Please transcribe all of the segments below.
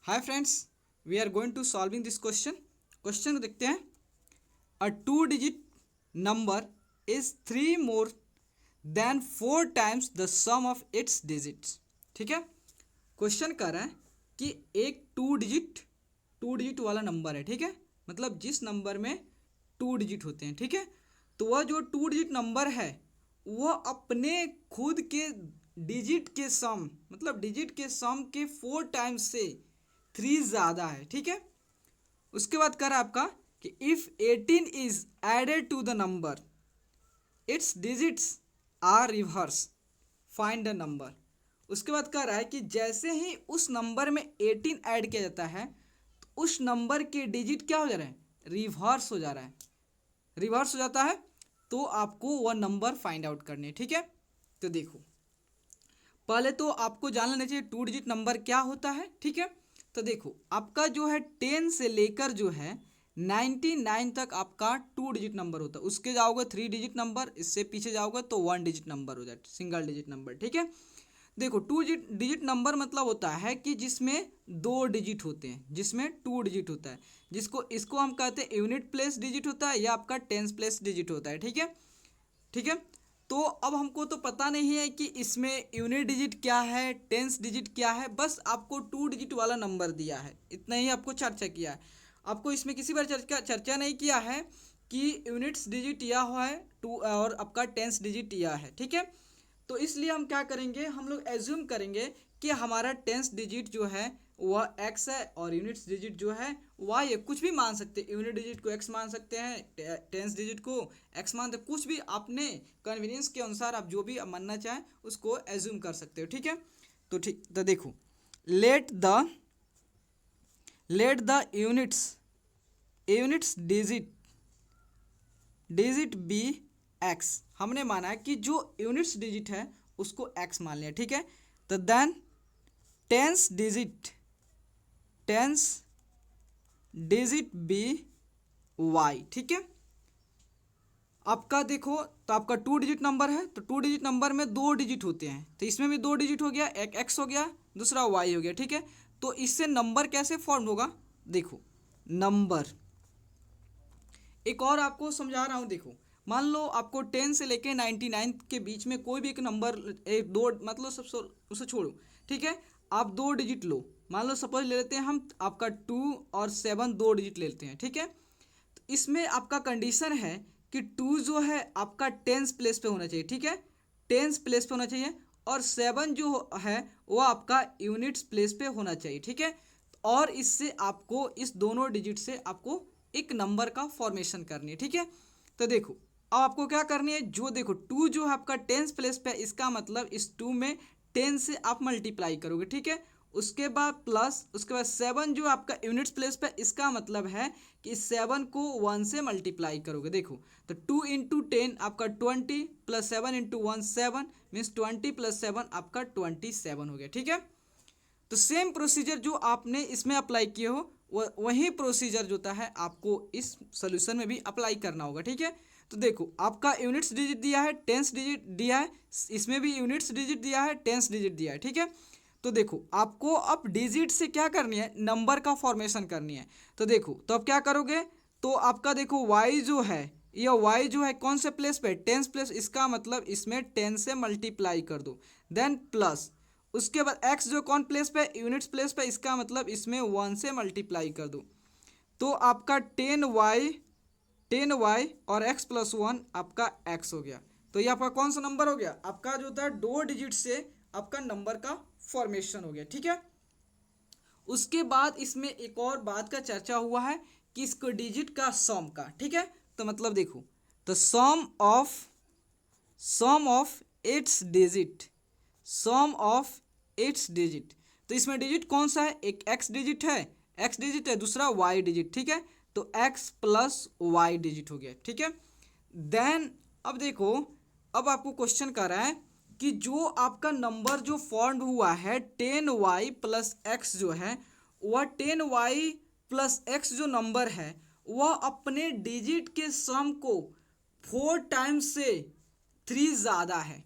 Hi friends, we are going to solving this question. Question को देखते हैं। A 2 digit number is 3 more than 4 times the sum of its digits. ठीक है, question कर रहा है कि एक टू डिजिट वाला नंबर है। ठीक है, मतलब जिस नंबर में 2 डिजिट होते हैं। ठीक है, तो वह जो 2 डिजिट नंबर है वह अपने खुद के डिजिट के सम, मतलब डिजिट के सम के 4 टाइम्स से 3 ज़्यादा है। ठीक है, उसके बाद कर आपका कि if 18 is added to the number its digits are reverse, find the number. उसके बाद कह रहा है कि जैसे ही उस नंबर में 18 ऐड किया जाता है तो उस नंबर के डिजिट क्या हो जा रहे हैं, रिवर्स हो जा रहा है। रिवर्स हो जाता है तो आपको वह नंबर फाइंड आउट करनी है। ठीक है, तो देखो पहले तो आपको जान लेना चाहिए 2 डिजिट नंबर क्या होता है। ठीक है, तो देखो आपका जो है 10 से लेकर जो है 99 तक आपका 2 डिजिट नंबर होता है। उसके जाओगे 3 डिजिट नंबर, इससे पीछे जाओगे तो 1 डिजिट नंबर हो जाए, सिंगल डिजिट नंबर। ठीक है, देखो 2 डिजिट नंबर मतलब होता है कि जिसमें 2 डिजिट होते हैं, जिसमें 2 डिजिट होता है, जिसको इसको हम कहते हैं यूनिट प्लेस डिजिट होता है या आपका टेंस प्लेस डिजिट होता है। ठीक है, ठीक है, तो अब हमको तो पता नहीं है कि इसमें यूनिट डिजिट क्या है, टेंस डिजिट क्या है, बस आपको 2 डिजिट वाला नंबर दिया है, इतना ही आपको चर्चा किया है। आपको इसमें किसी बार चर्चा नहीं किया है कि यूनिट्स डिजिट या हुआ है टू और आपका टेंस डिजिट या है। ठीक है, तो इसलिए हम क्या करेंगे, हम लोग एज्यूम करेंगे कि हमारा टेंस डिजिट जो है वह एक्स है और यूनिट्स डिजिट जो है वाई है। कुछ भी मान सकते हैं, यूनिट डिजिट को एक्स मान सकते हैं, टेंस डिजिट को एक्स मानते हैं, कुछ भी अपने कन्वीनियंस के अनुसार आप जो भी मानना चाहें उसको एज्यूम कर सकते हो। ठीक है, तो ठीक, तो देखो let the units digit be x. हमने माना है कि जो यूनिट्स डिजिट है उसको एक्स मान लिया। ठीक है, तो then tens digit be y. ठीक है, आपका देखो तो आपका 2 डिजिट नंबर है, तो 2 डिजिट नंबर में 2 डिजिट होते हैं, तो इसमें भी 2 डिजिट हो गया, एक एक्स हो गया, दूसरा वाई हो गया। ठीक है, तो इससे नंबर कैसे फॉर्म होगा, देखो नंबर एक और आपको समझा रहा हूँ। देखो मान लो आपको 10 से लेके 99 के बीच में कोई भी एक नंबर, एक दो, मतलब सब उसे छोड़ो। ठीक है, आप 2 डिजिट लो, मान लो सपोज ले लेते हैं हम आपका 2 और 7 2 डिजिट ले लेते हैं। ठीक है, तो इसमें आपका कंडीशन है कि 2 जो है आपका टेंस प्लेस पे होना चाहिए। ठीक है, टेंस प्लेस पे होना चाहिए, और 7 जो है वो आपका यूनिट्स प्लेस पे होना चाहिए। ठीक है, और इससे आपको इस दोनों डिजिट से आपको एक नंबर का फॉर्मेशन करनी है। ठीक है, तो देखो अब आपको क्या करनी है, जो देखो 2 जो है आपका टेंस प्लेस पे, इसका मतलब इस 2 में 10 से आप मल्टीप्लाई करोगे। ठीक है, उसके बाद प्लस, उसके बाद 7 जो आपका यूनिट्स प्लेस पे, इसका मतलब है कि इस 7 को 1 से मल्टीप्लाई करोगे। देखो तो 2 इंटू 10 आपका 20 प्लस 7 इंटू 1 7 मीन्स 20 प्लस 7 आपका 27 हो गया। ठीक है, तो सेम प्रोसीजर जो आपने इसमें अप्लाई किए हो वही प्रोसीजर जो होता है आपको इस सोल्यूशन में भी अप्लाई करना होगा। ठीक है, तो देखो आपका यूनिट्स डिजिट दिया है, टेंस डिजिट दिया है, इसमें भी यूनिट्स डिजिट दिया है, टेंस डिजिट दिया है। ठीक है, तो देखो आपको अब डिजिट से क्या करनी है, नंबर का फॉर्मेशन करनी है। तो देखो तो अब क्या करोगे, तो आपका देखो y जो है, यह y जो है कौन से प्लेस पे, टेंस प्लेस, इसका मतलब इसमें 10 से मल्टीप्लाई कर दो, देन प्लस, उसके बाद x जो कौन प्लेस पे, यूनिट्स प्लेस पे, इसका मतलब इसमें 1 से मल्टीप्लाई कर दो, तो आपका 10y और x प्लस 1 आपका x हो गया। तो ये आपका कौन सा नंबर हो गया, आपका जो था 2 डिजिट से आपका नंबर का फॉर्मेशन हो गया। ठीक है, उसके बाद इसमें एक और बात का चर्चा हुआ है कि इसको डिजिट का सम का। ठीक है, तो मतलब देखो तो sum of its digit, sum of its digit, तो इसमें डिजिट कौन सा है, एक एक्स डिजिट है, एक्स डिजिट है, दूसरा वाई डिजिट। ठीक है, तो एक्स प्लस वाई डिजिट हो गया। ठीक है, देन अब देखो, अब आपको क्वेश्चन कर रहा है कि जो आपका नंबर जो फॉर्म हुआ है 10y प्लस एक्स जो है, वह 10y प्लस एक्स जो नंबर है वह अपने डिजिट के सम को 4 टाइम्स से 3 ज़्यादा है।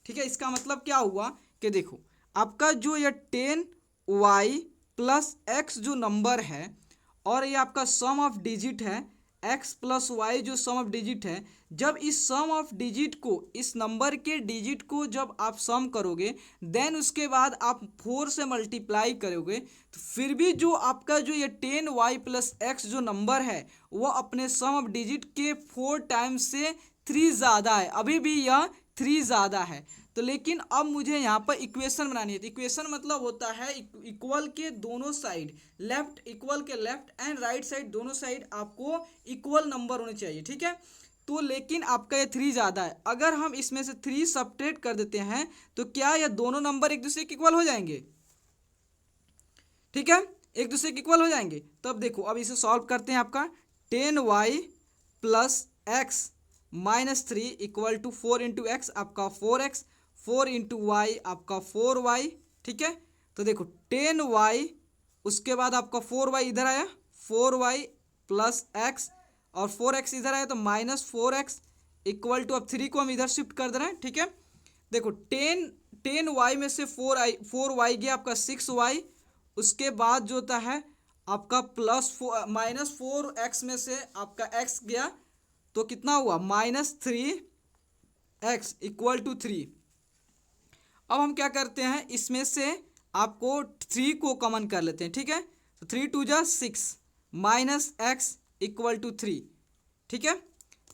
ठीक है, इसका मतलब क्या हुआ कि देखो आपका जो यह 10y प्लस एक्स जो नंबर है और ये आपका सम ऑफ डिजिट है x प्लस वाई जो सम ऑफ डिजिट है, जब इस सम ऑफ डिजिट को, इस नंबर के डिजिट को जब आप सम करोगे देन उसके बाद आप 4 से मल्टीप्लाई करोगे तो फिर भी जो आपका जो ये 10y प्लस एक्स जो नंबर है वो अपने सम ऑफ डिजिट के 4 टाइम्स से 3 ज़्यादा है, अभी भी यह 3 ज़्यादा है। तो लेकिन अब मुझे यहाँ पर इक्वेशन बनानी है। तो इक्वेशन मतलब होता है इक्वल के दोनों साइड, लेफ्ट इक्वल के लेफ्ट एंड राइट साइड दोनों साइड आपको इक्वल नंबर होने चाहिए, ठीक है। तो लेकिन आपका ये 3 ज़्यादा है, अगर हम इसमें से 3 सब्ट्रैक्ट कर देते हैं तो क्या ये दोनों नंबर एक दूसरे के इक्वल हो जाएंगे, ठीक है, एक दूसरे के इक्वल हो जाएंगे। तब देखो अब इसे सॉल्व करते हैं। आपका 10y plus x minus 3 equal to 4 into x आपका 4x, 4 इंटू वाई आपका 4y, ठीक है। तो देखो 10y उसके बाद आपका 4y इधर आया, 4y प्लस एक्स और 4x इधर आया तो माइनस 4x इक्वल टू, अब 3 को हम इधर शिफ्ट कर दे रहे हैं, ठीक है। देखो 10y में से 4y गया आपका 6y, उसके बाद जो होता है आपका प्लस माइनस 4x में से आपका x गया तो कितना हुआ -3x इक्वल टू 3। अब हम क्या करते हैं, इसमें से आपको 3 को कॉमन कर लेते हैं, ठीक है। तो 3 2 जा 6 माइनस एक्स इक्वल टू 3, ठीक है।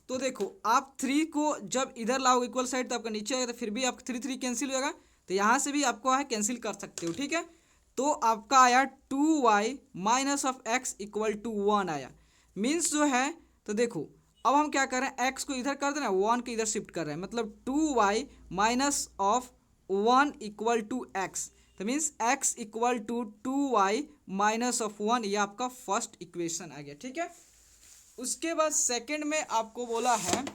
तो देखो आप 3 को जब इधर लाओगे इक्वल साइड तो आपका नीचे आएगा, तो फिर भी आपका 3 3 कैंसिल हो जाएगा, तो यहाँ से भी आपको है कैंसिल कर सकते हो, ठीक है। तो आपका आया 2y minus of x equal to 1 आया, मीन्स जो है। तो देखो अब हम क्या कर रहे हैं, x को इधर कर दे रहे हैं, 1 को इधर शिफ्ट कर रहे हैं, मतलब 2y minus of 1 equal to x, तो means x equal to 2y minus of 1, ये आपका फर्स्ट इक्वेशन आ गया, ठीक है। उसके बाद सेकंड में आपको बोला है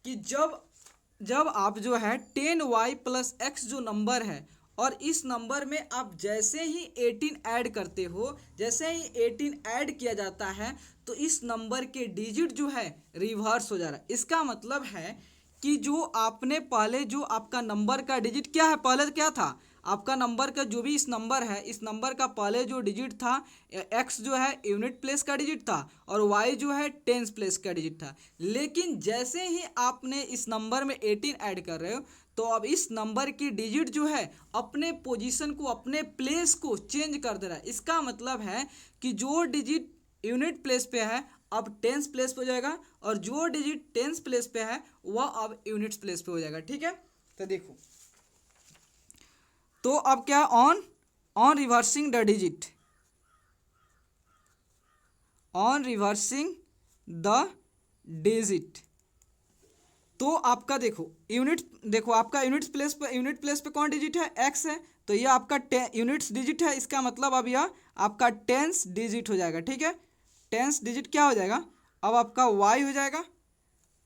कि जब आप जो है 10y प्लस एक्स जो नंबर है और इस नंबर में आप जैसे ही 18 ऐड करते हो, जैसे ही 18 ऐड किया जाता है तो इस नंबर के डिजिट जो है रिवर्स हो जा रहा है। इसका मतलब है कि जो आपने पहले जो आपका नंबर का डिजिट क्या है, पहले क्या था आपका नंबर का, जो भी इस नंबर है इस नंबर का पहले जो डिजिट था x जो है यूनिट प्लेस का डिजिट था और y जो है टेंस प्लेस का डिजिट था। लेकिन जैसे ही आपने इस नंबर में 18 ऐड कर रहे हो तो अब इस नंबर की डिजिट जो है अपने पोजीशन को, अपने प्लेस को चेंज कर दे रहा है। इसका मतलब है कि जो डिजिट यूनिट प्लेस पे है अब टेंस प्लेस पे हो जाएगा और जो डिजिट टेंस प्लेस पे है वह अब यूनिट्स प्लेस पे हो जाएगा, ठीक है। तो देखो तो अब क्या, on reversing the digit, on reversing the digit, तो आपका देखो आपका यूनिट्स प्लेस पे कौन डिजिट है, x है, तो ये आपका यूनिट्स डिजिट है। इसका मतलब अब यह आपका टेंस डिजिट हो जाएगा, ठीक है। टेंस डिजिट क्या हो जाएगा, अब आपका y हो जाएगा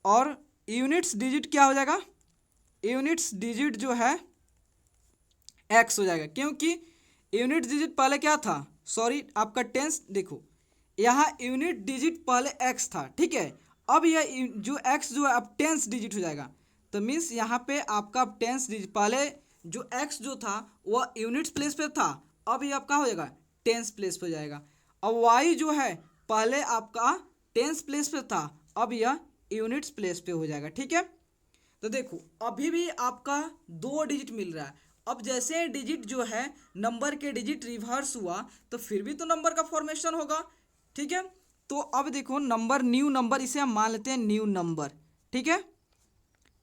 और यूनिट्स डिजिट क्या हो जाएगा, यूनिट्स डिजिट जो है x हो जाएगा, क्योंकि यूनिट डिजिट पहले क्या था, सॉरी आपका टेंस, देखो यहाँ यूनिट डिजिट पहले x था, ठीक है। अब यह जो x जो है अब टेंस डिजिट हो जाएगा, तो मीन्स यहाँ पे आपका टेंस डिजिट, पहले जो x जो था वह यूनिट्स प्लेस पे था, अब ये आपका हो जाएगा टेंस प्लेस पे हो जाएगा। अब y जो है पहले आपका टेंस प्लेस पे था, अब यह यूनिट्स प्लेस पे हो जाएगा, ठीक है। तो देखो अभी भी आपका 2 डिजिट मिल रहा है। अब जैसे डिजिट जो है नंबर के डिजिट रिवर्स हुआ तो फिर भी तो नंबर का फॉर्मेशन होगा, ठीक है। तो अब देखो नंबर, न्यू नंबर, इसे हम मान लेते हैं न्यू नंबर, ठीक है।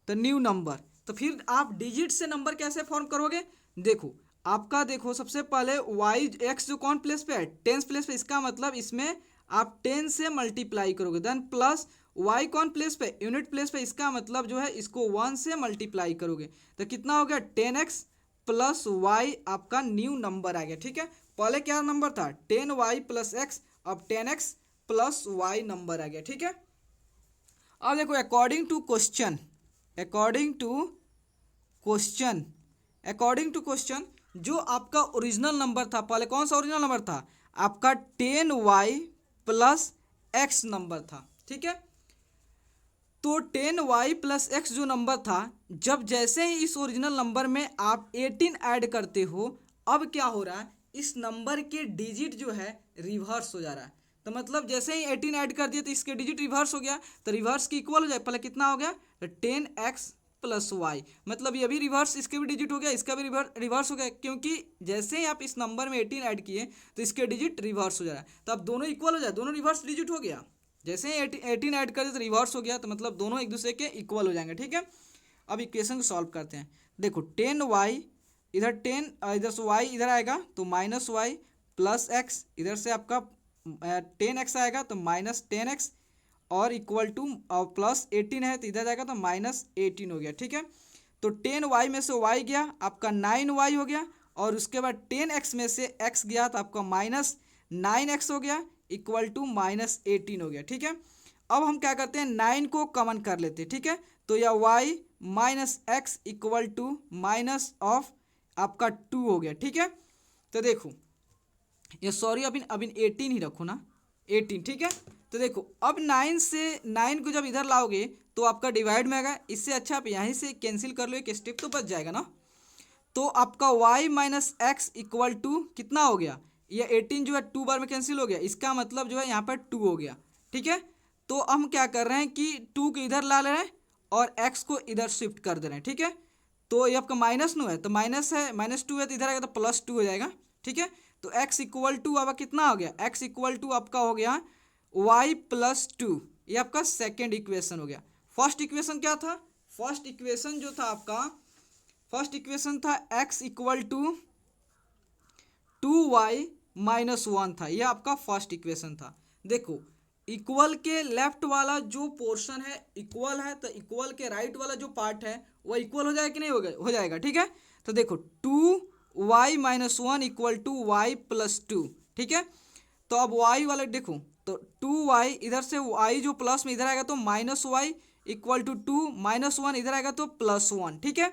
तो न्यू नंबर, तो फिर आप डिजिट से नंबर कैसे फॉर्म करोगे, देखो आपका देखो सबसे पहले वाई एक्स जो कौन प्लेस पे है, टेंस प्लेस पे, इसका मतलब इसमें आप 10 से मल्टीप्लाई करोगे, देन प्लस वाई कौन प्लेस पे, यूनिट प्लेस पे, इसका मतलब जो है इसको 1 से मल्टीप्लाई करोगे तो कितना हो गया 10x प्लस वाई, आपका न्यू नंबर आ गया, ठीक है। पहले क्या नंबर था 10y प्लस एक्स, अब 10x प्लस वाई नंबर आ गया, ठीक है। अब देखो according to question, according to question जो आपका ओरिजिनल नंबर था, पहले कौन सा ओरिजिनल नंबर था, आपका 10y प्लस एक्स नंबर था, ठीक है। तो 10y प्लस एक्स जो नंबर था, जब जैसे ही इस ओरिजिनल नंबर में आप 18 ऐड करते हो, अब क्या हो रहा है, इस नंबर के डिजिट जो है रिवर्स हो जा रहा है। तो मतलब जैसे ही 18 ऐड कर दिया तो इसके डिजिट रिवर्स हो गया, तो रिवर्स की इक्वल हो जाए। पहले कितना हो गया 10x प्लस वाई, मतलब ये भी रिवर्स, इसके भी डिजिट हो गया, इसका भी रिवर्स हो गया, क्योंकि जैसे ही आप इस नंबर में 18 ऐड किए तो इसके डिजिट रिवर्स हो जा रहा है। तो अब दोनों इक्वल हो जाए, दोनों रिवर्स डिजिट हो गया। जैसे ही 18 ऐड कर दिया तो रिवर्स हो गया, तो मतलब दोनों एक दूसरे के इक्वल हो जाएंगे। ठीक है, अब इक्वेशन को सॉल्व करते हैं। देखो 10y इधर 10 इधर से y इधर आएगा तो माइनस वाई प्लस एक्स, इधर से आपका 10x आएगा तो माइनस 10x और इक्वल टू प्लस 18 है तो इधर जाएगा तो माइनस 18 हो गया। ठीक है, तो 10y में से y गया आपका 9y हो गया, और उसके बाद 10x में से x गया तो आपका माइनस 9x हो गया इक्वल टू माइनस 18 हो गया। ठीक है, अब हम क्या करते हैं 9 को कॉमन कर लेते हैं। ठीक है, तो यह y minus x equal to minus of आपका 2 हो गया। ठीक है, तो देखो ये सॉरी अभी 18 ही रखो ना, 18। ठीक है, तो देखो अब 9 से 9 को जब इधर लाओगे तो आपका डिवाइड में आएगा, इससे अच्छा आप यहीं से कैंसिल कर लो, एक स्टेप तो बच जाएगा ना। तो आपका y minus x equal to कितना हो गया, ये 18 जो है 2 बार में कैंसिल हो गया, इसका मतलब जो है यहाँ पर 2 हो गया। ठीक है, तो हम क्या कर रहे हैं कि 2 को इधर ला ले रहे हैं और x को इधर शिफ्ट कर दे रहे हैं। ठीक है, तो ये आपका माइनस 9 है तो माइनस है, माइनस 2 है तो इधर आएगा तो प्लस 2 हो जाएगा। ठीक है, तो x इक्वल टू अब कितना हो गया, x इक्वल टू आपका हो गया y प्लस 2, ये आपका सेकेंड इक्वेशन हो गया। फर्स्ट इक्वेशन क्या था, फर्स्ट इक्वेशन जो था आपका, फर्स्ट इक्वेशन था x equal to 2y minus 1 था, यह आपका फर्स्ट इक्वेशन था। देखो इक्वल के लेफ्ट वाला जो पोर्शन है इक्वल है, तो इक्वल के राइट वाला जो पार्ट है वो इक्वल हो जाएगा कि नहीं हो जाएगा। ठीक है, तो देखो 2y minus 1 equal to y plus 2। ठीक है, तो अब y वाला देखो, तो 2y इधर से y जो प्लस में इधर आएगा तो minus y equal to 2, minus 1 इधर आएगा तो प्लस 1। ठीक है,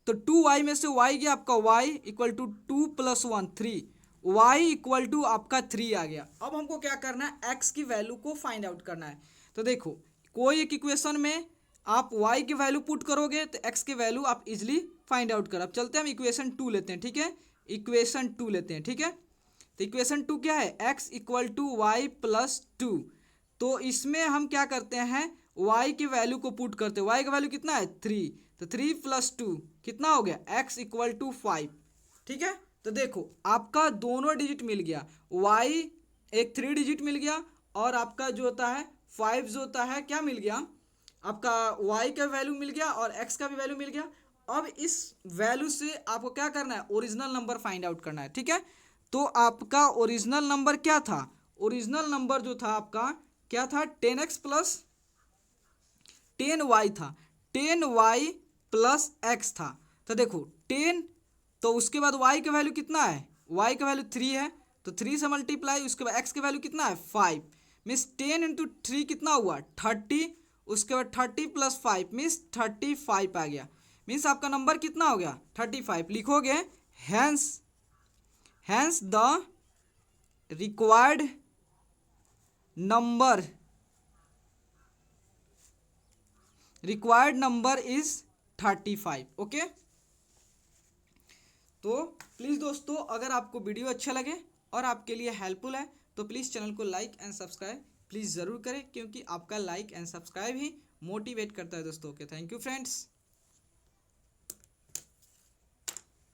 तो 2y में से y गया आपका y equal to 2 plus 1 3, y equal to आपका 3 आ गया। अब हमको क्या करना है, x की वैल्यू को फाइंड आउट करना है। तो देखो कोई एक इक्वेशन में आप y की वैल्यू पुट करोगे तो x की वैल्यू आप इजिली फाइंड आउट कर। अब चलते हैं हम इक्वेशन 2 लेते हैं। ठीक है, इक्वेशन 2 लेते हैं। ठीक है, तो इक्वेशन 2 क्या है, x equal to y plus 2। तो इसमें हम क्या करते हैं y की वैल्यू को पुट करते हैं, y का वैल्यू कितना है 3, तो 3 प्लस 2 कितना हो गया x इक्वल टू 5। ठीक है, तो देखो आपका दोनों डिजिट मिल गया, y एक 3 डिजिट मिल गया और आपका जो होता है 5 जो होता है क्या मिल गया, आपका y का वैल्यू मिल गया और x का भी वैल्यू मिल गया। अब इस वैल्यू से आपको क्या करना है, ओरिजिनल नंबर फाइंड आउट करना है। ठीक है, तो आपका ओरिजिनल नंबर क्या था, ओरिजिनल नंबर जो था आपका क्या था 10x प्लस 10y था, 10y प्लस x था। तो देखो 10, तो उसके बाद y का वैल्यू कितना है, y का वैल्यू 3 है तो 3 से मल्टीप्लाई, उसके बाद x का वैल्यू कितना है 5, मीन्स 10 इंटू 3 कितना हुआ 30, उसके बाद 30 प्लस 5 मीन्स 35 आ गया। मीन्स आपका नंबर कितना हो गया 35 लिखोगे। Hence the required number is 35। Okay, तो प्लीज़ दोस्तों अगर आपको वीडियो अच्छा लगे और आपके लिए हेल्पफुल है तो प्लीज़ चैनल को लाइक एंड सब्सक्राइब प्लीज़ ज़रूर करें, क्योंकि आपका like and subscribe he motivate करता है दोस्तों। Okay, thank you friends.